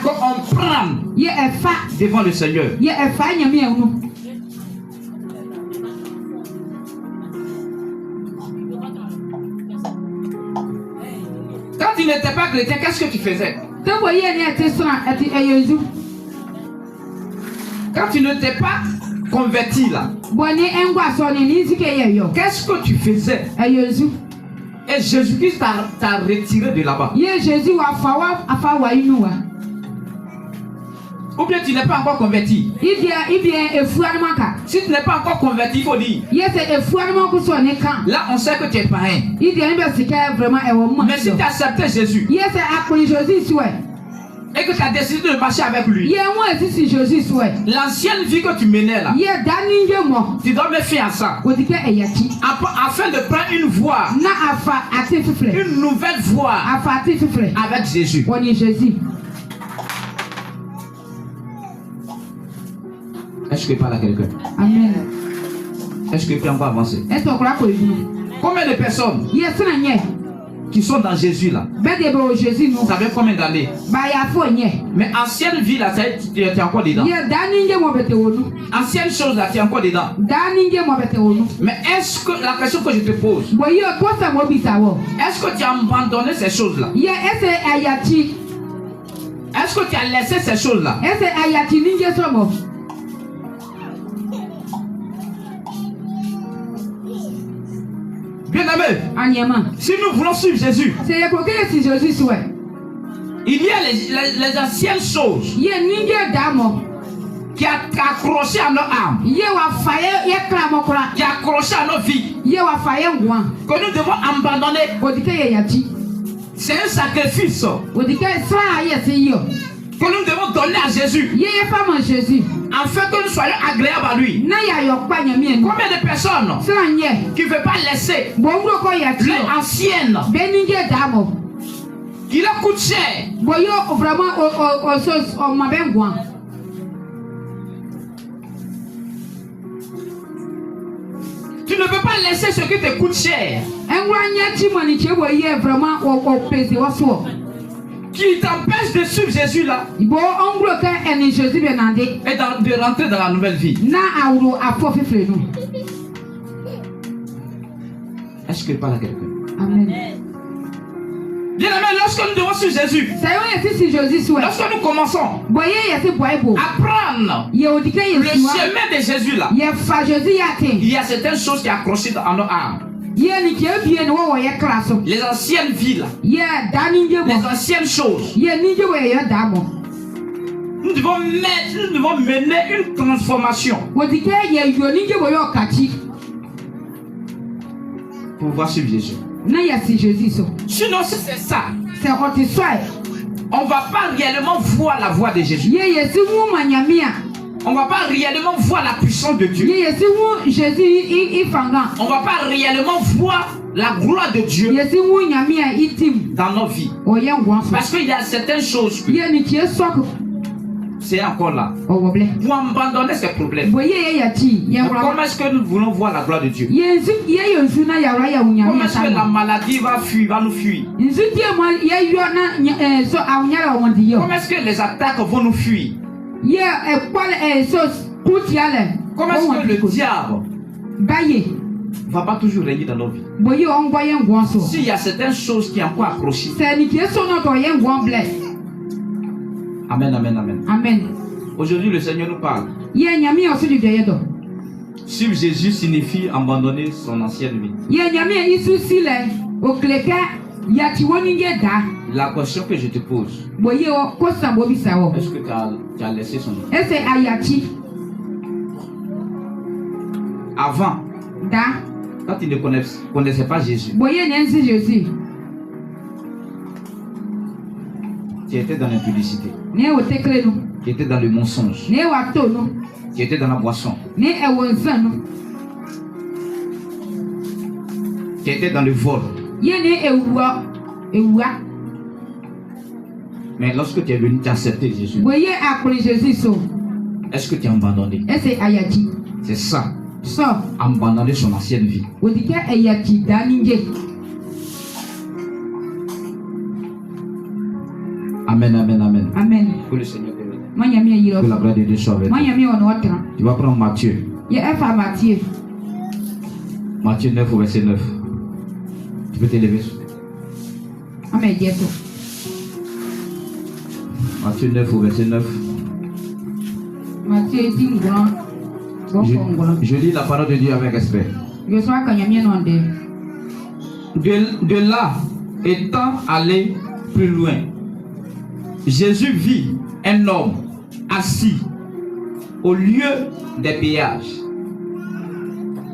qu'on prenne devant le Seigneur. Quand tu n'étais pas chrétien, qu'est-ce que tu faisais? Quand tu ne t'es pas converti là, qu'est-ce que tu faisais? Et Jésus-Christ t'a retiré de là-bas. Ou bien tu n'es pas encore converti. Si tu n'es pas encore converti, il faut dire. Là, on sait que tu es païen. Mais si tu as accepté Jésus et que tu as décidé de marcher avec lui, l'ancienne vie que tu menais là, tu dois me faire ça afin de prendre une voie, une nouvelle voie avec Jésus. Est-ce que parle à quelqu'un? Amen. Est-ce que tu peux encore avancer? Combien de personnes qui sont dans Jésus là? Ça fait combien d'années? Mais ancienne vie là, tu es encore dedans. Ancienne chose là, tu es encore dedans. Mais est-ce que la question que je te pose, est-ce que tu as abandonné ces choses là? Est-ce que tu as laissé ces choses là? Bien-aimé, si nous voulons suivre Jésus, il y a les anciennes choses qui accrochent à nos âmes, qui accrochent à nos vies, que nous devons abandonner. C'est un sacrifice que nous devons donner à Jésus, afin que nous soyons agréables à lui. Combien de personnes qui ne veulent pas laisser leur ancienne qui leur coûte cher? Tu ne peux pas laisser ce qui te coûte cher, qui t'empêche de suivre Jésus là et de rentrer dans la nouvelle vie. Est-ce que parle à quelqu'un? Amen. Bien aimé, lorsque nous devons suivre Jésus, lorsque nous commençons à prendre le chemin de Jésus là, il y a certaines choses qui accrochent à nos âmes. Les anciennes vies là, les anciennes choses. Nous devons mener une transformation pour pouvoir suivre Jésus. Sinon, si c'est ça, on ne va pas réellement voir la voix de Jésus. On ne va pas réellement voir la puissance de Dieu. On ne va pas réellement voir la gloire de Dieu dans nos vies. Parce qu'il y a certaines choses, c'est encore là. Pour abandonner ces problèmes. Comment est-ce que nous voulons voir la gloire de Dieu? Comment est-ce que la maladie va nous fuir? Comment est-ce que les attaques vont nous fuir? Comment est-ce que le diable va pas toujours régner dans nos vies? S'il y a certaines choses qui sont encore accrochées. Amen, amen, amen. Amen. Aujourd'hui, le Seigneur nous parle. Suivre Jésus signifie abandonner son ancienne vie. La question que je te pose, est-ce que tu as laissé son vie? Avant, quand tu ne connaissais pas Jésus, tu étais dans l'impudicité, tu étais dans le mensonge, tu étais dans la boisson, tu étais dans le vol. Mais lorsque tu es venu t'accepter Jésus, est-ce que tu as abandonné? C'est ça. Abandonner son ancienne vie. Amen, amen, amen. Amen. le Seigneur te bénisse. Que la gloire de Dieu soit avec toi. Tu vas prendre Matthieu. Matthieu 9 au verset 9. Tu peux t'élever. Matthieu 9 au verset 9. Je lis la parole de Dieu avec respect. De là, étant allé plus loin, Jésus vit un homme assis au lieu des péages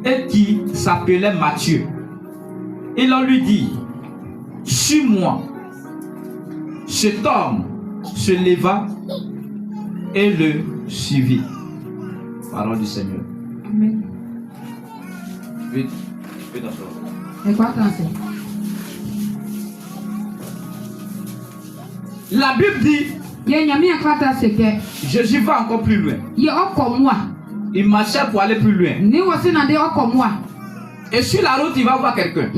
et qui s'appelait Matthieu. Et l'on lui dit, suis-moi. Cet homme se leva et le suivit. Parole du Seigneur. Amen. Vite, la Bible dit, Jésus va encore plus loin. Il marchait pour aller plus loin. Et sur la route, il va voir quelqu'un.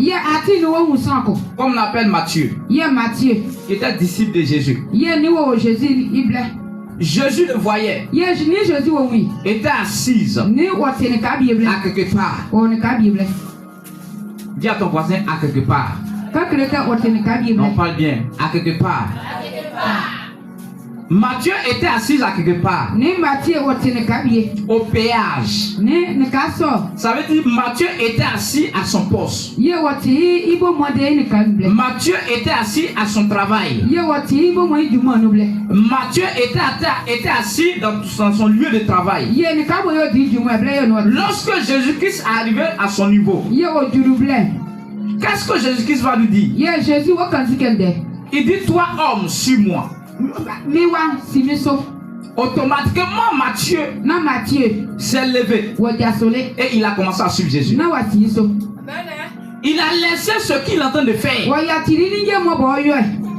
Comme on l'appelle Matthieu. Qui était disciple de Jésus. Jésus le voyait. Était assise à quelque part. Dis à ton voisin à quelque part. On parle bien. À quelque part. Matthieu était assis à quelque part. Au péage. Ça veut dire Matthieu était assis à son poste. Matthieu était assis à son travail. Matthieu était assis dans son lieu de travail. Lorsque Jésus-Christ est arrivé à son niveau, qu'est-ce que Jésus-Christ va lui dire? Il dit, toi homme, suis-moi. Automatiquement Matthieu s'est levé et il a commencé à suivre Jésus. Il a laissé ce qu'il est en train de faire.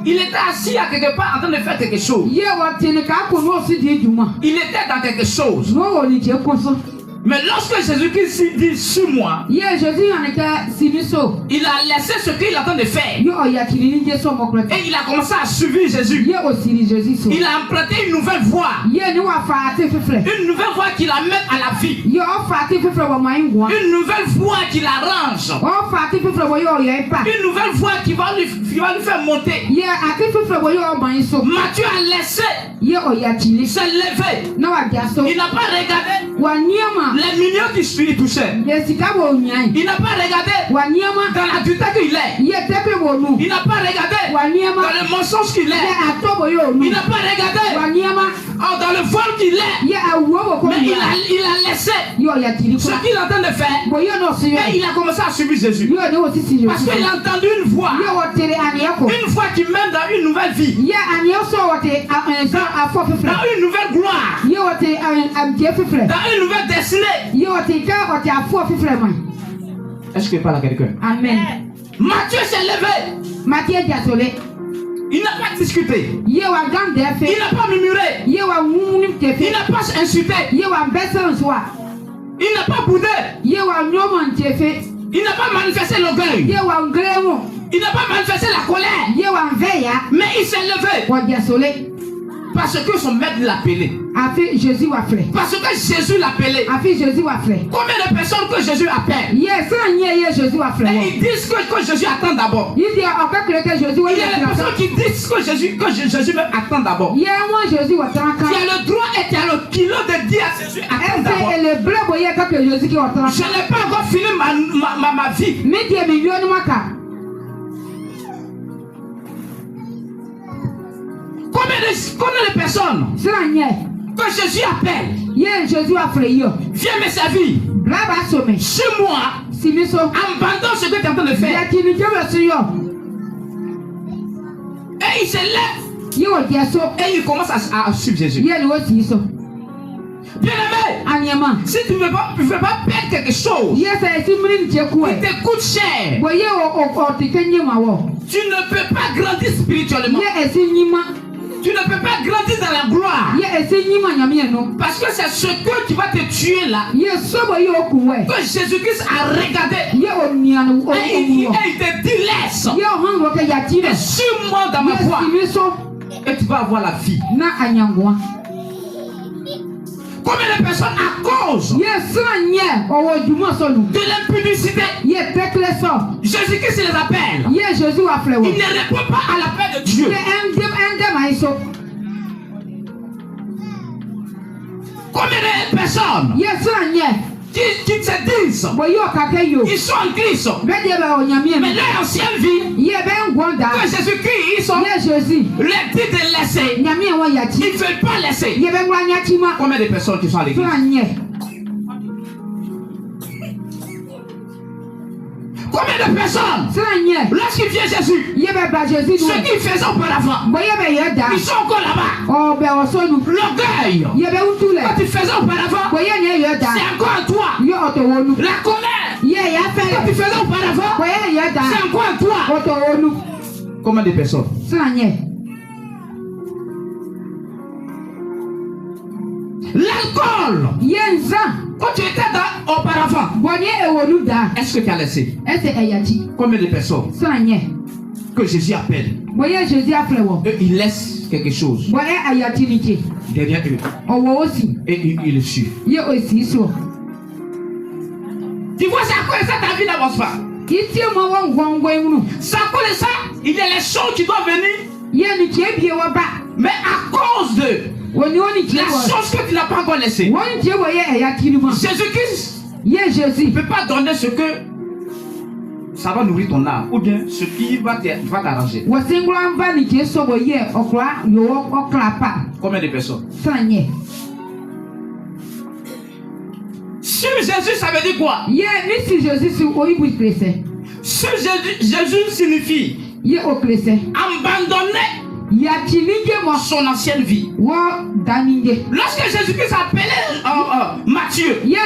Il était assis à quelque part en train de faire quelque chose. Il était dans quelque chose. Mais lorsque Jésus-Christ dit sur moi, il a laissé ce qu'il est en train de faire. Et il a commencé à suivre Jésus. Il a emprunté une nouvelle voie. Une nouvelle voie qui la met à la vie. Une nouvelle voie qui la range. Une nouvelle voie qui va lui faire monter. Matthieu a laissé se lever. Il n'a pas regardé les millions qui touchaient. Il n'a pas regardé dans l'adultère qu'il est. Il n'a pas regardé dans le mensonge qu'il est. Il n'a pas regardé dans le vol qu'il est. Mais il a laissé ce qu'il est en train de faire. Et il a commencé à suivre Jésus. Parce qu'il a entendu une voix. Une voix qui mène dans une nouvelle vie. Dans une nouvelle gloire. Dans une nouvelle destinée. Est-ce que je parle à quelqu'un? Amen. Matthieu s'est levé. Il n'a pas discuté. Il n'a pas murmuré. Il n'a pas insulté. Il n'a pas boudé. Il n'a pas manifesté l'orgueil. Il n'a pas manifesté la colère. Mais il s'est levé. Parce que son maître l'appelait. Parce que Jésus l'appelait. Combien de personnes que Jésus appelle? Et ils disent que Jésus attend d'abord. Il y a des personnes qui disent que Jésus attend d'abord. Tu as le droit et tu as le kilo de dire à Jésus attend d'abord. Je n'ai pas encore fini ma vie. Combien de personnes que Jésus appelle? Viens me servir. Chez moi, abandonne ce que tu es en train de faire. Et il se lève. Et il commence à suivre Jésus. Bien-aimé, si tu ne veux pas perdre quelque chose, il te coûte cher. Tu ne peux pas grandir spirituellement. Tu ne peux pas grandir dans la gloire. Parce que c'est ce que tu vas te tuer là. Que Jésus-Christ a regardé. Et il te dit laisse. Et suis-moi dans ma voie. et tu vas avoir la vie. Na anyangwa. Combien de personnes à cause de l'impudicité, Jésus-Christ les appelle. Il ne répond pas à l'appel de Dieu. Combien de personnes qui se disent ils sont en Christ, mais leur ancienne vie que Jésus-Christ les dit de laisser, ils ne veulent pas laisser. Combien de personnes qui sont à l'église? Combien de personnes, lorsqu'il vient Jésus, ce qu'ils faisaient auparavant, ils sont encore là-bas. L'orgueil, quand tu faisais auparavant, c'est encore à toi. La colère, quand tu faisais auparavant, c'est encore à toi. Combien de personnes? L'alcool, quand tu étais auparavant, est-ce que tu as laissé? Combien de personnes que Jésus appelle et il laisse quelque chose derrière eux et il le suit? Tu vois, c'est à cause de ça ta vie n'avance pas. C'est à cause de ça, il y a les choses qui doivent venir, mais à cause de les choses que tu n'as pas encore laissées, Jésus-Christ ne peut pas donner ce que ça va nourrir ton âme ou bien ce qui va t'arranger. Combien de personnes? Sur Jésus, ça veut dire quoi? Sur Jésus signifie abandonner son ancienne vie. Lorsque Jésus-Christ appelait Matthieu, il a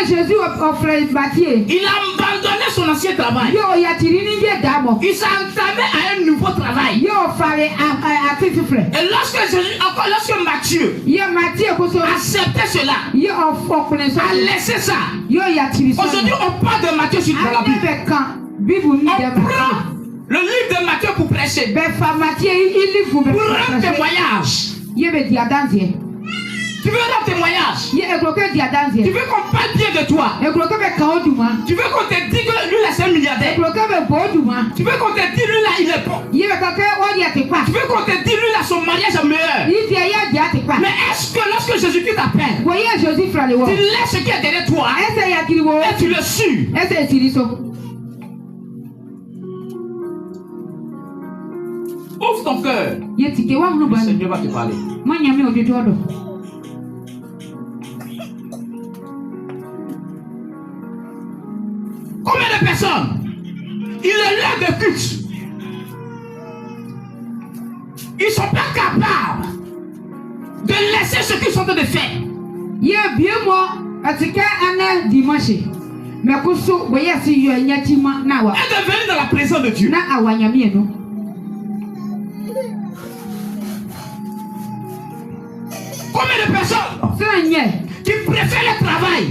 abandonné son ancien travail. Il s'est entamé à un nouveau travail. Et lorsque Matthieu acceptait cela, a laissé ça. Aujourd'hui, on parle de Matthieu sur la Bible. On prend le livre de Matthieu pour prêcher. Pour rendre témoignage. Tu veux rendre témoignage. Tu veux qu'on parle bien de toi. Tu veux qu'on te dise que lui là c'est un milliardaire. Tu veux qu'on te dise lui là il est bon. Tu veux qu'on te dise lui là son mariage est meilleur. Mais est-ce que lorsque Jésus-Christ t'appelle, tu laisses ce qui est derrière toi et tu le suis? Ouvre ton cœur. Le Seigneur va te parler. Combien de personnes il est l'heure de culte, ils ne sont pas capables de laisser ce qu'ils sont en train de faire. Et de venir dans la présence de Dieu. Combien de personnes qui préfèrent le travail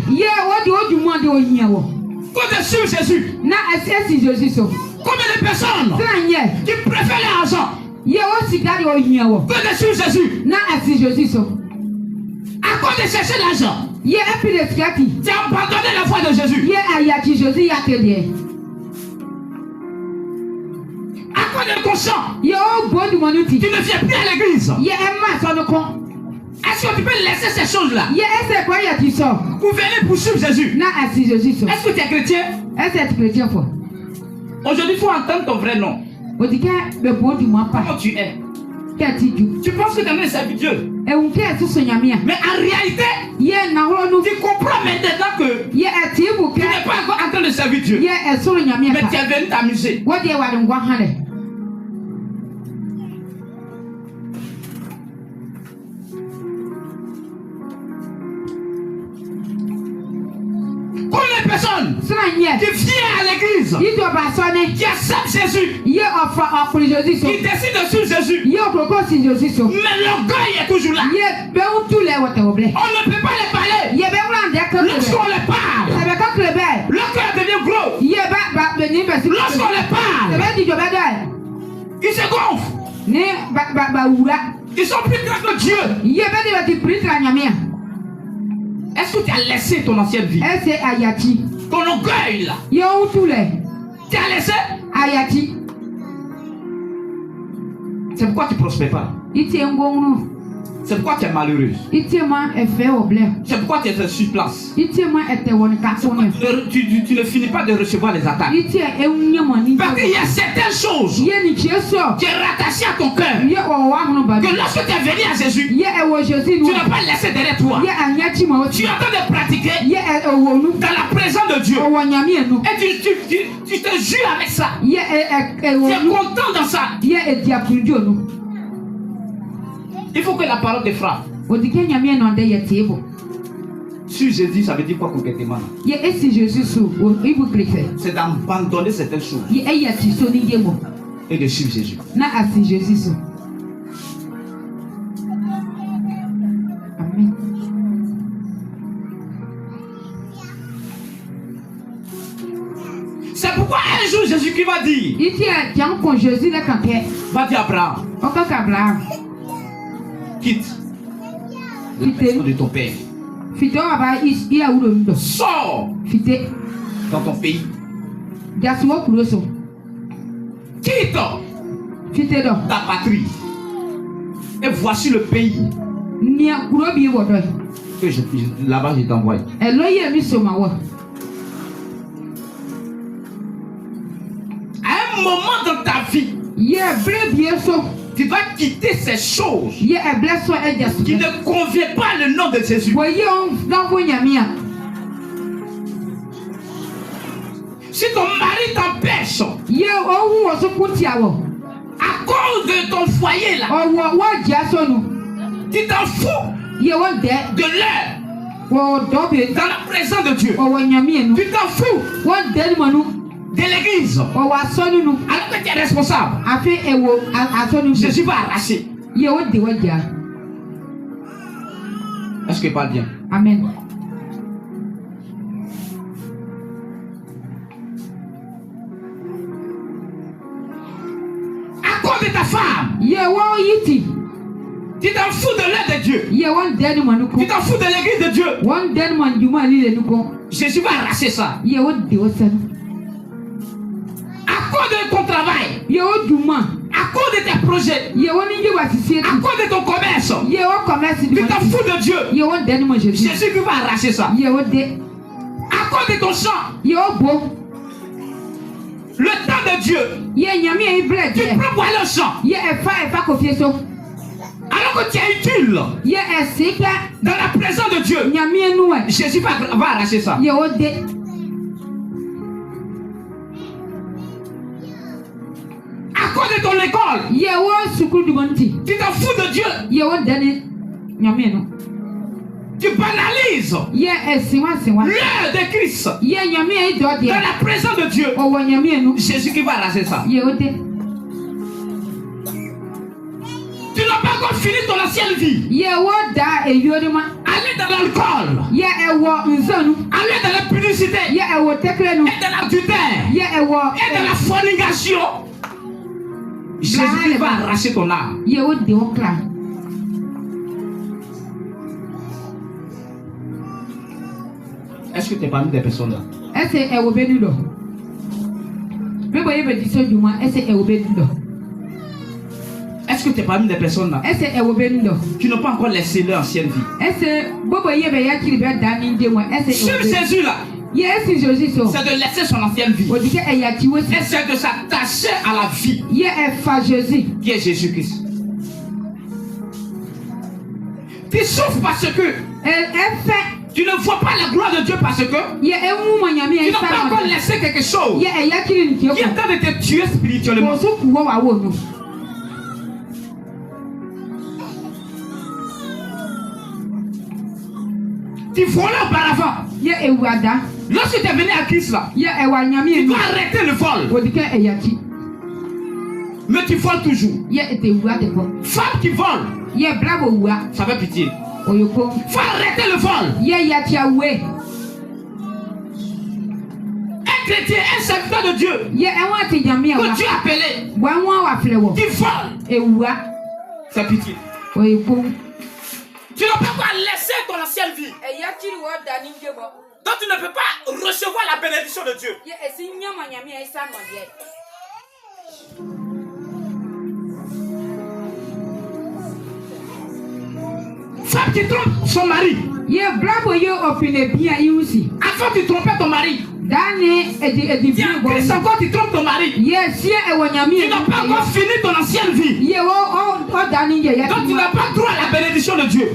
que de suivre Jésus? Combien de personnes qui préfèrent l'argent que de suivre Jésus? À cause de chercher l'argent, tu as abandonné la foi de Jésus. À cause de ton chant, tu ne viens plus à l'église. Est-ce que tu peux laisser ces choses-là pour venir poursuivre Jésus? Est-ce que tu es chrétien? Aujourd'hui, il faut entendre ton vrai nom. Comment tu es? Tu penses que tu aimes servir Dieu. Mais en réalité, tu comprends maintenant que tu n'es pas encore en train de servir Dieu. Mais tu es venu t'amuser. Combien de personnes qui viennent à l'église, qui acceptent Jésus, qui décident de suivre Jésus, mais l'orgueil est toujours là. On ne peut pas les parler. Lorsqu'on les parle, leur cœur devient gros. Lorsqu'on les parle, ils se gonflent. Ils sont plus grands que Dieu. Est-ce que tu as laissé ton ancienne vie? Ton orgueil là. Tu as laissé? C'est pourquoi tu ne prospères pas. C'est pourquoi tu es malheureuse. C'est pourquoi tu es sur place. Tu ne finis pas de recevoir les attaques. Parce qu'il y a certaines choses qui est rattachées à ton cœur. Que lorsque tu es venu à Jésus, tu n'as pas laissé derrière toi. Tu es en train de pratiquer dans la présence de Dieu. Et tu te jures avec ça. Tu es content dans ça. Il faut que la parole te frappe. Si Jésus, ça veut dire quoi concrètement? C'est d'abandonner certaines choses et de suivre Jésus. Amen. C'est pourquoi un jour Jésus qui va dire, va dire Abraham, quitte la maison de ton père. Sors dans ton pays. Quitte ta patrie. Et voici le pays que là-bas je t'envoie. À un moment dans ta vie, tu dois quitter ces choses qui ne conviennent pas le nom de Jésus. Si ton mari t'empêche, à cause de ton foyer là, tu t'en fous de l'heure dans la présence de Dieu. Tu t'en fous de l'église. Alors que tu es responsable, Jésus va arracher. Est-ce que tu parles bien? Amen. À cause de ta femme, tu t'en fous de l'œuvre de Dieu. Tu t'en fous de l'église de Dieu. Jésus va arracher ça. À cause de ton travail, à cause de tes projets, à cause de ton commerce, tu t'en fous de Dieu. Jésus va arracher ça. À cause de ton champ, le temps de Dieu, tu peux voir le champ. Alors que tu es utile dans la présence de Dieu, Jésus va arracher ça. À cause de ton école, tu t'en fous de Dieu. Tu banalises l'heure de Christ dans la présence de Dieu. Jésus qui va arracher ça. Tu n'as pas encore fini ton ancienne vie. Aller dans l'alcool, aller dans la publicité, et dans l'adultère, et dans la fornication. Jésus va arracher ton âme. Est-ce que tu es parmi des personnes là? Est-ce que tu es parmi des personnes là qui n'ont pas encore laissé leur ancienne vie? Sur Jésus là, c'est de laisser son ancienne vie. Et c'est de s'attacher à la vie qui est Jésus-Christ. Tu souffres parce que tu ne vois pas la gloire de Dieu parce que tu n'as pas encore laissé quelque chose qui est en train de te tuer spirituellement. Tu volais auparavant. Lorsque tu es venu à Christ là, tu dois arrêter le vol. Mais tu voles toujours. Femme qui vole, ça fait pitié. Faut arrêter le vol. Un chrétien, un serviteur de Dieu, que Dieu a appelé, qui vole, c'est pitié. Tu ne peux pas laisser ton ancienne vie. Donc tu ne peux pas recevoir la bénédiction de Dieu. Femme qui trompe son mari. Avant tu trompais ton mari. Tu encore tu trompes ton mari. Tu n'as pas encore fini ton ancienne vie. Donc tu n'as pas droit à la bénédiction de Dieu.